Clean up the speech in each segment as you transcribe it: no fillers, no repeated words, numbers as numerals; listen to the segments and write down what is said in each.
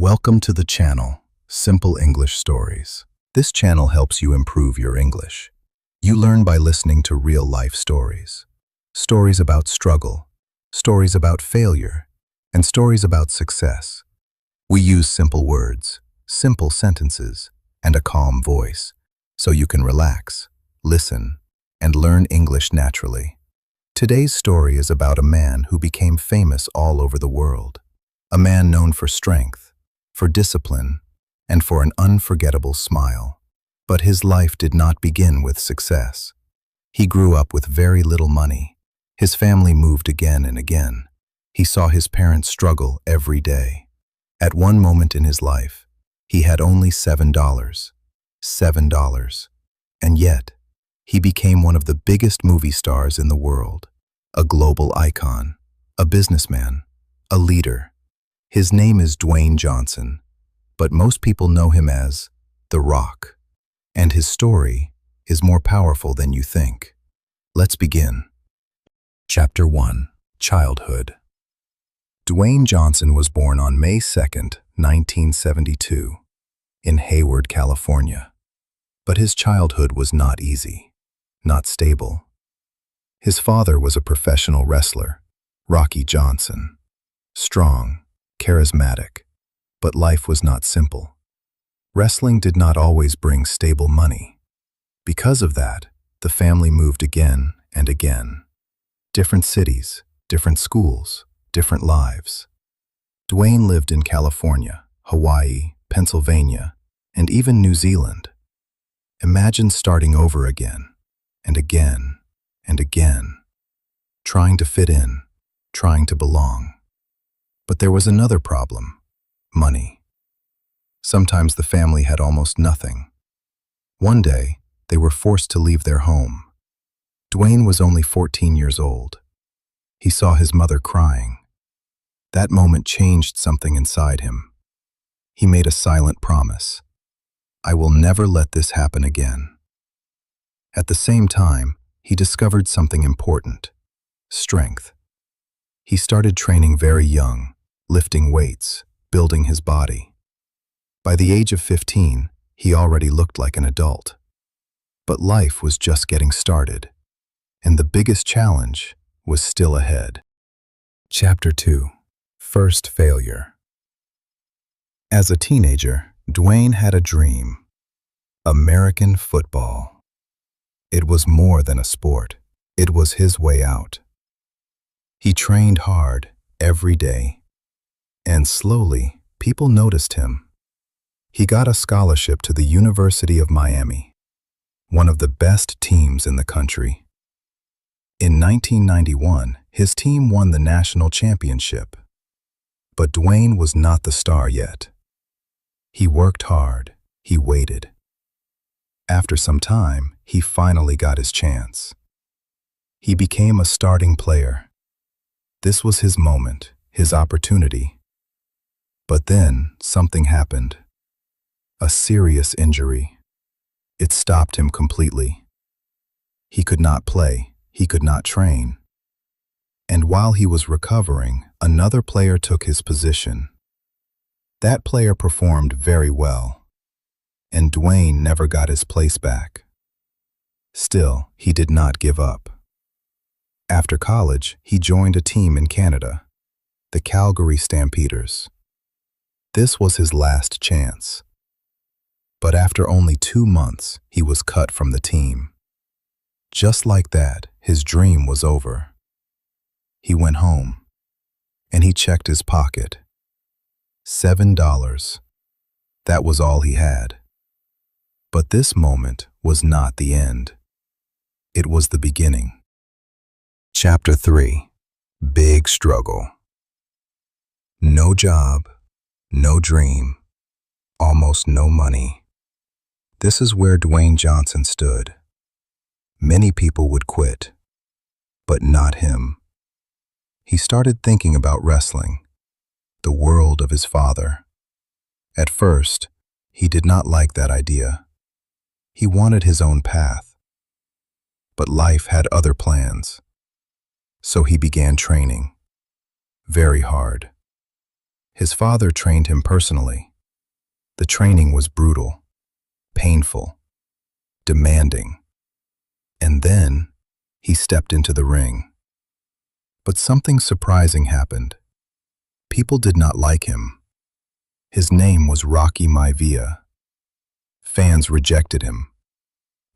Welcome to the channel, Simple English Stories. This channel helps you improve your English. You learn by listening to real-life stories. Stories about struggle, stories about failure, and stories about success. We use simple words, simple sentences, and a calm voice, so you can relax, listen, and learn English naturally. Today's story is about a man who became famous all over the world. A man known for strength, for discipline, and for an unforgettable smile. But his life did not begin with success. He grew up with very little money. His family moved again and again. He saw his parents struggle every day. At one moment in his life, he had only $7. $7. And yet, he became one of the biggest movie stars in the world. A global icon, a businessman, a leader. His name is Dwayne Johnson, but most people know him as The Rock. And his story is more powerful than you think. Let's begin. Chapter 1. Childhood. Dwayne Johnson was born on May 2nd, 1972, in Hayward, California. But his childhood was not easy, not stable. His father was a professional wrestler, Rocky Johnson. Strong, charismatic, but life was not simple. Wrestling did not always bring stable money. Because of that, the family moved again and again. Different cities, different schools, different lives. Dwayne lived in California, Hawaii, Pennsylvania, and even New Zealand. Imagine starting over again, and again, and again, trying to fit in, trying to belong. But there was another problem: money. Sometimes the family had almost nothing. One day, they were forced to leave their home. Dwayne was only 14 years old. He saw his mother crying. That moment changed something inside him. He made a silent promise: I will never let this happen again. At the same time, he discovered something important: strength. He started training very young, lifting weights, building his body. By the age of 15, he already looked like an adult. But life was just getting started, and the biggest challenge was still ahead. Chapter 2. First failure. As a teenager, Dwayne had a dream: American football. It was more than a sport. It was his way out. He trained hard every day, and slowly people noticed him. He got a scholarship to the University of Miami, one of the best teams in the country. In 1991, his team won the national championship. But Dwayne was not the star yet. He worked hard. He waited. After some time, he finally got his chance. He became a starting player. This was his moment, his opportunity. But then something happened. A serious injury. It stopped him completely. He could not play. He could not train. And while he was recovering, another player took his position. That player performed very well, and Dwayne never got his place back. Still, he did not give up. After college, he joined a team in Canada, the Calgary Stampeders. This was his last chance. But after only 2 months, he was cut from the team. Just like that, his dream was over. He went home, and he checked his pocket. $7. That was all he had. But this moment was not the end. It was the beginning. Chapter 3. Big struggle. No job, no dream, almost no money. This is where Dwayne Johnson stood. Many people would quit, but not him. He started thinking about wrestling, the world of his father. At first, he did not like that idea. He wanted his own path. But life had other plans. So he began training. Very hard. His father trained him personally. The training was brutal, painful, demanding. And then he stepped into the ring. But something surprising happened. People did not like him. His name was Rocky Maivia. Fans rejected him.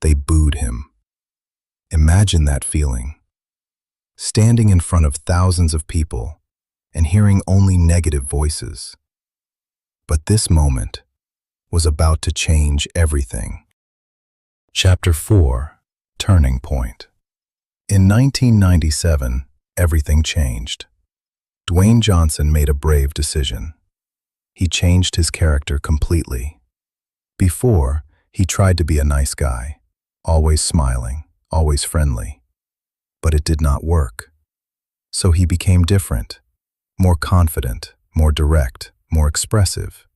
They booed him. Imagine that feeling. Standing in front of thousands of people and hearing only negative voices. But this moment was about to change everything. Chapter 4: Turning Point. In 1997, everything changed. Dwayne Johnson made a brave decision. He changed his character completely. Before, he tried to be a nice guy, always smiling, always friendly. But it did not work. So he became different, more confident, more direct, more expressive.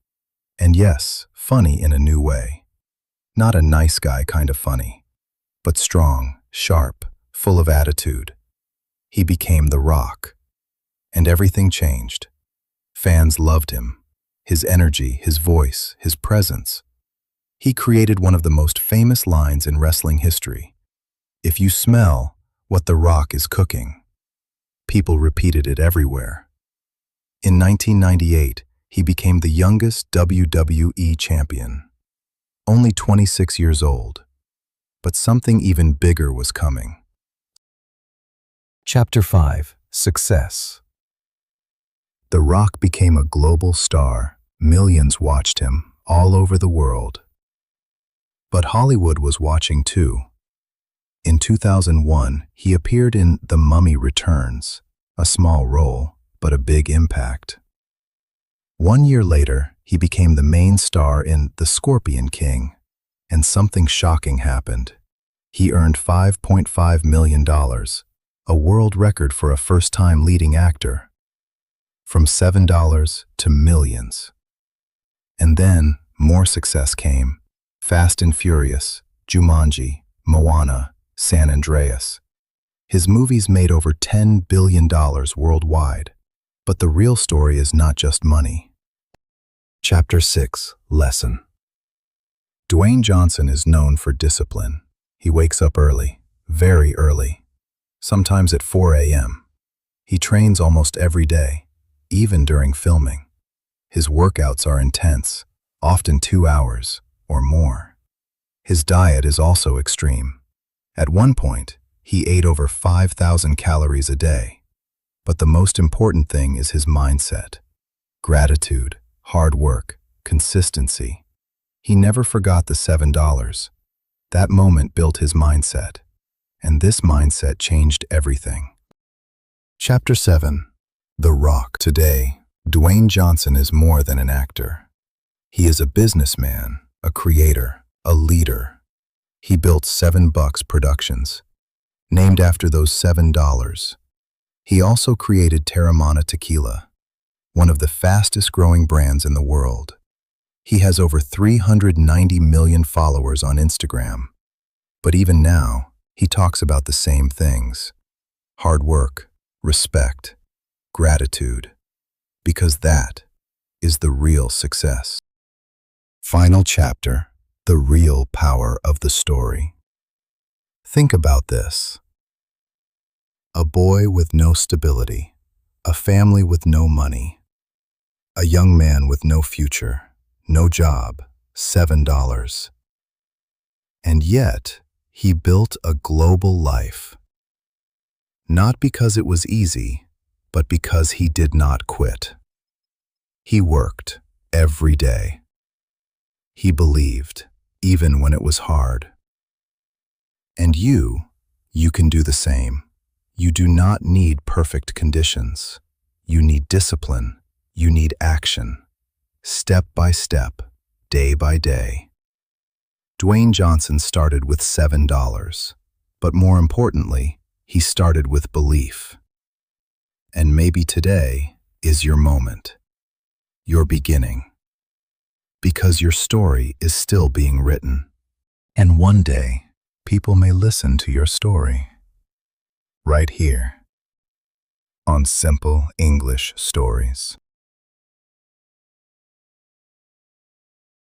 And yes, funny in a new way. Not a nice guy kind of funny, but strong, sharp, full of attitude. He became The Rock. And everything changed. Fans loved him. His energy, his voice, his presence. He created one of the most famous lines in wrestling history. If you smell what The Rock is cooking. People repeated it everywhere. In 1998, he became the youngest WWE champion. Only 26 years old. But something even bigger was coming. Chapter 5: Success. The Rock became a global star. Millions watched him all over the world. But Hollywood was watching too. In 2001, he appeared in The Mummy Returns, a small role, but a big impact. 1 year later, he became the main star in The Scorpion King, and something shocking happened. He earned $5.5 million, a world record for a first-time leading actor. From $7 to millions. And then, more success came. Fast and Furious, Jumanji, Moana, San Andreas. His movies made over $10 billion worldwide. But the real story is not just money. Chapter 6: Lesson. Dwayne Johnson is known for discipline. He wakes up early, very early, sometimes at 4 a.m. He trains almost every day, even during filming. His workouts are intense, often 2 hours or more. His diet is also extreme. At one point, he ate over 5,000 calories a day. But the most important thing is his mindset. Gratitude, hard work, consistency. He never forgot the $7. That moment built his mindset. And this mindset changed everything. Chapter 7: The Rock. Today, Dwayne Johnson is more than an actor. He is a businessman, a creator, a leader. He built $7 Productions, named after those $7. He also created Terramana Tequila, one of the fastest-growing brands in the world. He has over 390 million followers on Instagram. But even now, he talks about the same things. Hard work, respect, gratitude. Because that is the real success. Final chapter: The real power of the story. Think about this. A boy with no stability, a family with no money, a young man with no future, no job, $7. And yet, he built a global life. Not because it was easy, but because he did not quit. He worked every day. He believed, even when it was hard. And you can do the same. You do not need perfect conditions. You need discipline. You need action. Step by step, day by day. Dwayne Johnson started with $7, but more importantly, he started with belief. And maybe today is your moment, your beginning, because your story is still being written. And one day, people may listen to your story. Right here, on Simple English Stories.